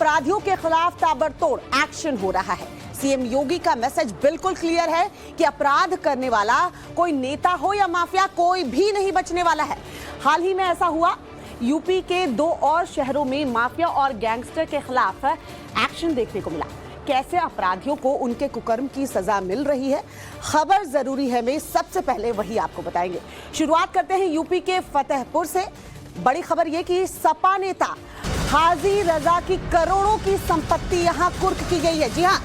अपराधियों के खिलाफ ताबड़तोड़ एक्शन हो रहा है। सीएम योगी का मैसेज बिल्कुल क्लियर है कि अपराध करने वाला कोई नेता हो या माफिया, कोई भी नहीं बचने वाला है। हाल ही में ऐसा हुआ, यूपी के 2 और शहरों में माफिया और गैंगस्टर के खिलाफ एक्शन देखने को मिला। कैसे अपराधियों को उनके कुकर्म की सजा मिल रही है, खबर जरूरी है में सबसे पहले वही आपको बताएंगे। शुरुआत करते हैं यूपी के फतेहपुर से। बड़ी खबर यह कि सपा नेता हाजी रजा की करोड़ों की संपत्ति यहां कुर्क की गई है। जी हां,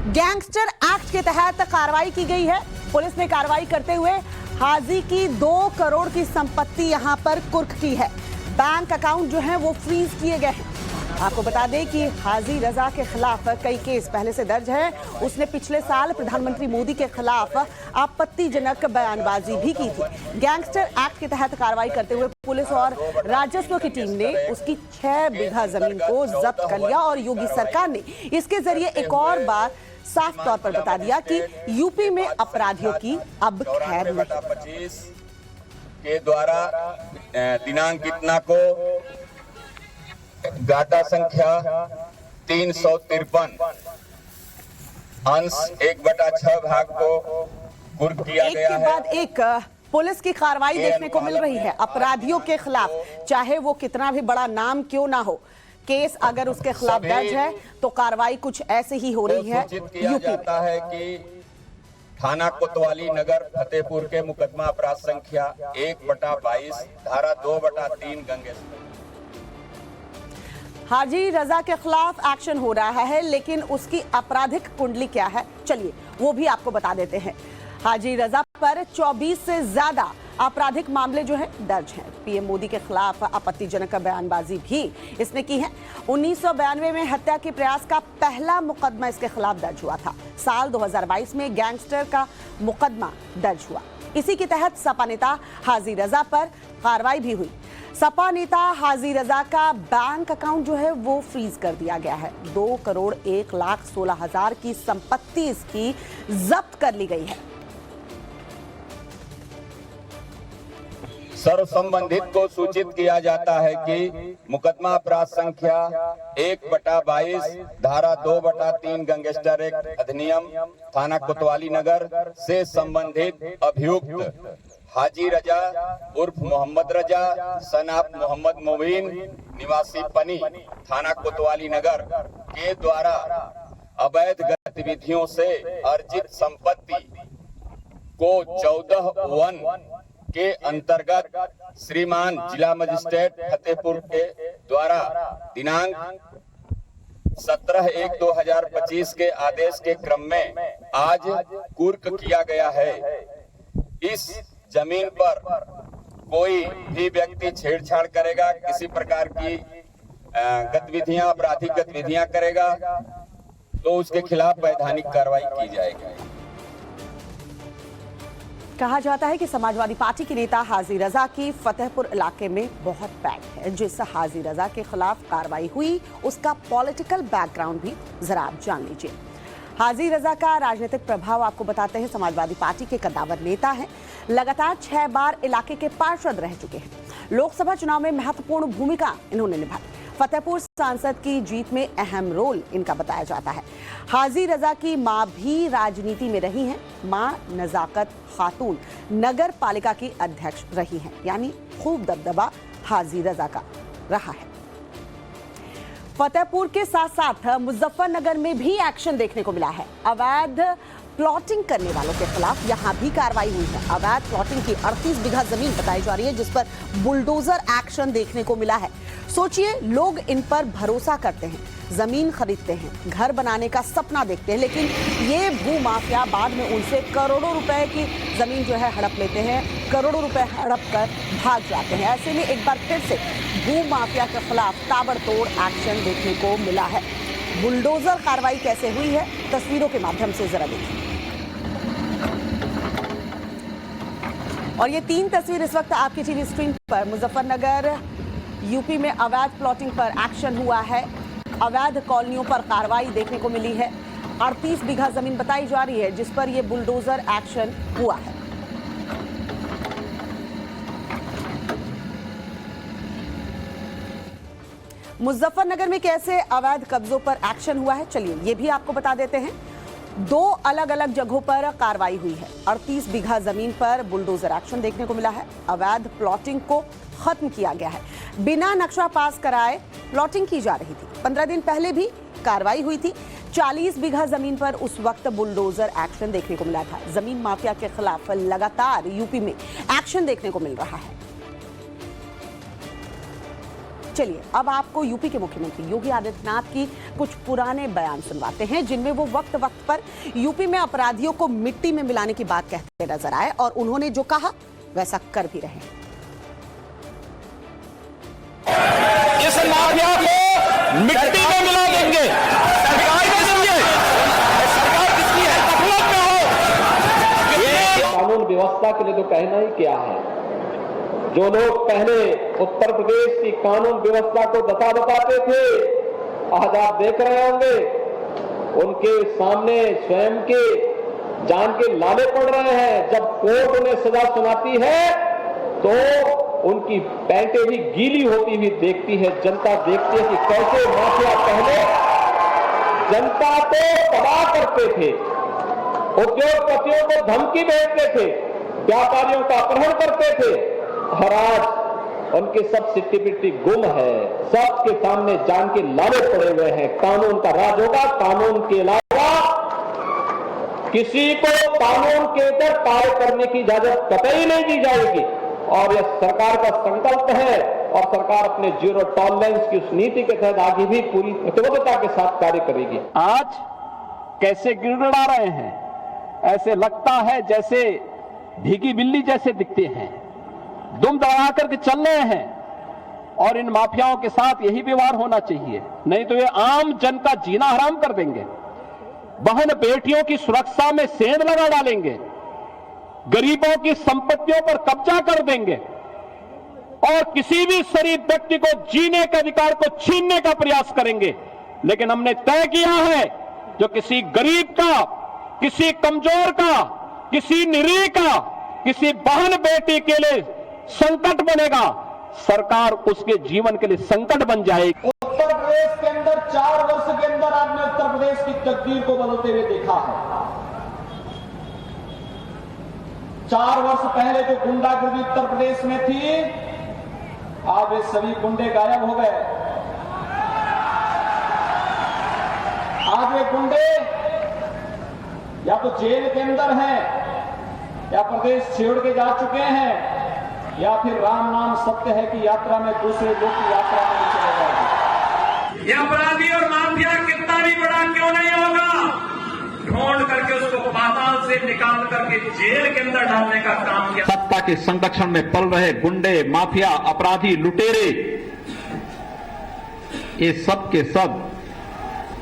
गैंगस्टर एक्ट के तहत कार्रवाई की गई है। पुलिस ने कार्रवाई करते हुए हाजी की 2 करोड़ की संपत्ति यहां पर कुर्क की है। बैंक अकाउंट जो है वो फ्रीज किए गए हैं। आपको बता दें कि हाजी रजा के खिलाफ कई केस पहले से दर्ज है। उसने पिछले साल प्रधानमंत्री मोदी के खिलाफ आपत्तिजनक बयानबाजी भी की थी। गैंगस्टर एक्ट के तहत कार्रवाई करते हुए पुलिस और राजस्व की टीम ने उसकी 6 बीघा जमीन को जब्त कर लिया और योगी सरकार ने इसके जरिए एक और बार साफ तौर पर बता दिया कि यूपी में अपराधियों की अब खैर नहीं। के द्वारा दिनांक इतना को गाटा संख्या 353 अंश 1/6 भाग को कुर्क किया गया है। एक के बाद एक पुलिस की कार्रवाई देखने को मिल रही है अपराधियों के खिलाफ, चाहे वो कितना भी बड़ा नाम क्यों ना हो। केस अगर उसके खिलाफ दर्ज है तो कार्रवाई कुछ ऐसे ही हो रही है। किया जाता है कि थाना कोतवाली नगर फतेहपुर के मुकदमा अपराध संख्या 1/22 धारा 2/3 गैंगस्टर हाजी रजा के खिलाफ एक्शन हो रहा है, लेकिन उसकी आपराधिक कुंडली क्या है, चलिए वो भी आपको बता देते हैं। हाजी रजा पर 24 से ज्यादा आपराधिक मामले जो है दर्ज हैं। पीएम मोदी के खिलाफ आपत्तिजनक बयानबाजी भी इसने की है। 1992 में हत्या के प्रयास का पहला मुकदमा इसके खिलाफ दर्ज हुआ था। साल 2022 में गैंगस्टर का मुकदमा दर्ज हुआ। इसी के तहत सपा नेता हाजी रजा पर कार्रवाई भी हुई। सपा नेता हाजी रजा का बैंक अकाउंट जो है वो फ्रीज कर दिया गया है। 2 करोड़ 1,16,000 की संपत्ति इसकी जब्त कर ली गई है। सर्व संबंधित को सूचित किया जाता है कि मुकदमा अपराध संख्या 1/22 धारा 2/3 गैंगस्टर एक्ट अधिनियम थाना कोतवाली नगर से संबंधित अभियुक्त हाजी रजा उर्फ मोहम्मद रजा सनाफ मोहम्मद मोबिन निवासी पनी थाना कोतवाली नगर के द्वारा अवैध गतिविधियों से अर्जित संपत्ति को 14(1) के अंतर्गत श्रीमान जिला मजिस्ट्रेट फतेहपुर के द्वारा दिनांक 17/1/2025 के आदेश के क्रम में आज कुर्क किया गया है। इस जमीन पर कोई भी व्यक्ति छेड़छाड़ करेगा, किसी प्रकार की गतिविधियां, आपराधिक गतिविधियां करेगा तो उसके खिलाफ वैधानिक कार्रवाई की जाएगी। कहा जाता है कि समाजवादी पार्टी के नेता हाजी रजा की फतेहपुर इलाके में बहुत पैठ है। जिस हाजी रजा के खिलाफ कार्रवाई हुई उसका पॉलिटिकल बैकग्राउंड भी जरा आप जान लीजिए। हाजी रजा का राजनीतिक प्रभाव आपको बताते हैं। समाजवादी पार्टी के कद्दावर नेता हैं। लगातार 6 बार इलाके के पार्षद रह चुके हैं। लोकसभा चुनाव में महत्वपूर्ण भूमिका इन्होंने निभाई। फतेहपुर सांसद की जीत में अहम रोल इनका बताया जाता है। हाजी रजा की मां भी राजनीति में रही हैं। मां नजाकत खातून नगर पालिका की अध्यक्ष रही हैं, यानी खूब दबदबा हाजी रजा का रहा है। फतेहपुर के साथ साथ मुजफ्फरनगर में भी एक्शन देखने को मिला है। अवैध प्लॉटिंग करने वालों के खिलाफ यहां भी कार्रवाई हुई है। अवैध प्लॉटिंग की 38 बीघा जमीन बताई जा रही है, जिस पर बुलडोजर एक्शन देखने को मिला है। सोचिए, लोग इन पर भरोसा करते हैं, जमीन खरीदते हैं, घर बनाने का सपना देखते हैं, लेकिन ये भू माफिया बाद में उनसे करोड़ों रुपए की जमीन जो है हड़प लेते हैं, करोड़ों रुपए हड़प कर भाग जाते हैं। ऐसे में एक बार फिर से भू माफिया के खिलाफ ताबड़तोड़ एक्शन देखने को मिला है। बुलडोजर कार्रवाई कैसे हुई है, तस्वीरों के माध्यम से जरा देखिए। और ये 3 तस्वीर इस वक्त आपकी टीवी स्क्रीन पर। मुजफ्फरनगर यूपी में अवैध प्लॉटिंग पर एक्शन हुआ है। अवैध कॉलोनियों पर कार्रवाई देखने को मिली है। 38 बीघा जमीन बताई जा रही है जिस पर यह बुलडोजर एक्शन हुआ है। मुजफ्फरनगर में कैसे अवैध कब्जों पर एक्शन हुआ है, चलिए ये भी आपको बता देते हैं। 2 अलग अलग जगहों पर कार्रवाई हुई है। 38 बीघा जमीन पर बुलडोजर एक्शन देखने को मिला है। अवैध प्लॉटिंग को खत्म किया गया है। बिना नक्शा पास कराए प्लॉटिंग की जा रही थी। 15 दिन पहले भी कार्रवाई हुई थी। 40 बीघा जमीन पर उस वक्त बुलडोजर एक्शन देखने को मिला था। जमीन माफिया के खिलाफ लगातार यूपी में एक्शन देखने को मिल रहा है। चलिए अब आपको यूपी के मुख्यमंत्री योगी आदित्यनाथ की कुछ पुराने बयान सुनवाते हैं, जिनमें वो वक्त वक्त पर यूपी में अपराधियों को मिट्टी में मिलाने की बात कहते नजर आए और उन्होंने जो कहा वैसा कर भी रहे। इस माफिया को मिट्टी में मिला देंगे। सरकार के जरिए, सरकार किसकी है, दखलत में हो। ये कानून व्यवस्था के लिए तो कहना ही क्या है। जो लोग पहले उत्तर प्रदेश की कानून व्यवस्था को बताते थे, आज आप देख रहे होंगे उनके सामने स्वयं के जान के लाले पड़ रहे हैं। जब कोर्ट उन्हें सजा सुनाती है तो उनकी पैंटें भी गीली होती हुई देखती है। जनता देखती है कि कैसे माफिया पहले जनता को तबाह करते थे, उद्योगपतियों को धमकी भेजते थे, व्यापारियों का अपहरण करते थे, और आज उनकी सब सिट्टी पिट्टी गुम है। सबके सामने जान के लाले पड़े हुए हैं। कानून का राज होगा। कानून के अलावा किसी को कानून के ऊपर कार्य करने की इजाजत कतई नहीं दी जाएगी। और यह सरकार का संकल्प है और सरकार अपने जीरो टॉलरेंस की उस नीति के तहत आगे भी पूरी प्रतिबद्धता के साथ कार्य करेगी। आज कैसे गिड़गिड़ा रहे हैं, ऐसे लगता है जैसे भीगी बिल्ली जैसे दिखते हैं, दुम दबा करके चल रहे हैं। और इन माफियाओं के साथ यही व्यवहार होना चाहिए, नहीं तो ये आम जन का जीना हराम कर देंगे। बहन बेटियों की सुरक्षा में सेंध लगा डालेंगे, गरीबों की संपत्तियों पर कब्जा कर देंगे और किसी भी शरीफ व्यक्ति को जीने के अधिकार को छीनने का प्रयास करेंगे। लेकिन हमने तय किया है, जो किसी गरीब का, किसी कमजोर का, किसी निरीह का, किसी बहन बेटी के लिए संकट बनेगा, सरकार उसके जीवन के लिए संकट बन जाएगी। उत्तर प्रदेश के अंदर 4 वर्ष के अंदर आपने उत्तर प्रदेश की तकदीर को बदलते हुए देखा है। 4 वर्ष पहले जो गुंडागर्दी उत्तर प्रदेश में थी, आज वे सभी गुंडे गायब हो गए। आज वे गुंडे या तो जेल के अंदर हैं, या प्रदेश छोड़ के जा चुके हैं, या फिर राम नाम सत्य है कि यात्रा में दूसरे लोग की यात्रा में चले जाएंगे। ये अपराधी और माफिया कितना भी बड़ा क्यों नहीं होगा, ढूंढ करके उसको पाताल से निकाल करके जेल के अंदर डालने का काम किया। सत्ता के संरक्षण में पल रहे गुंडे, माफिया, अपराधी, लुटेरे, ये सब के सब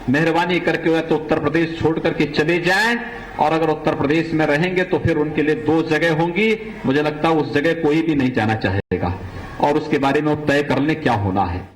मेहरबानी करके वह तो उत्तर प्रदेश छोड़ करके चले जाएं, और अगर उत्तर प्रदेश में रहेंगे तो फिर उनके लिए 2 जगह होंगी। मुझे लगता है उस जगह कोई भी नहीं जाना चाहेगा और उसके बारे में वो तय कर लें क्या होना है।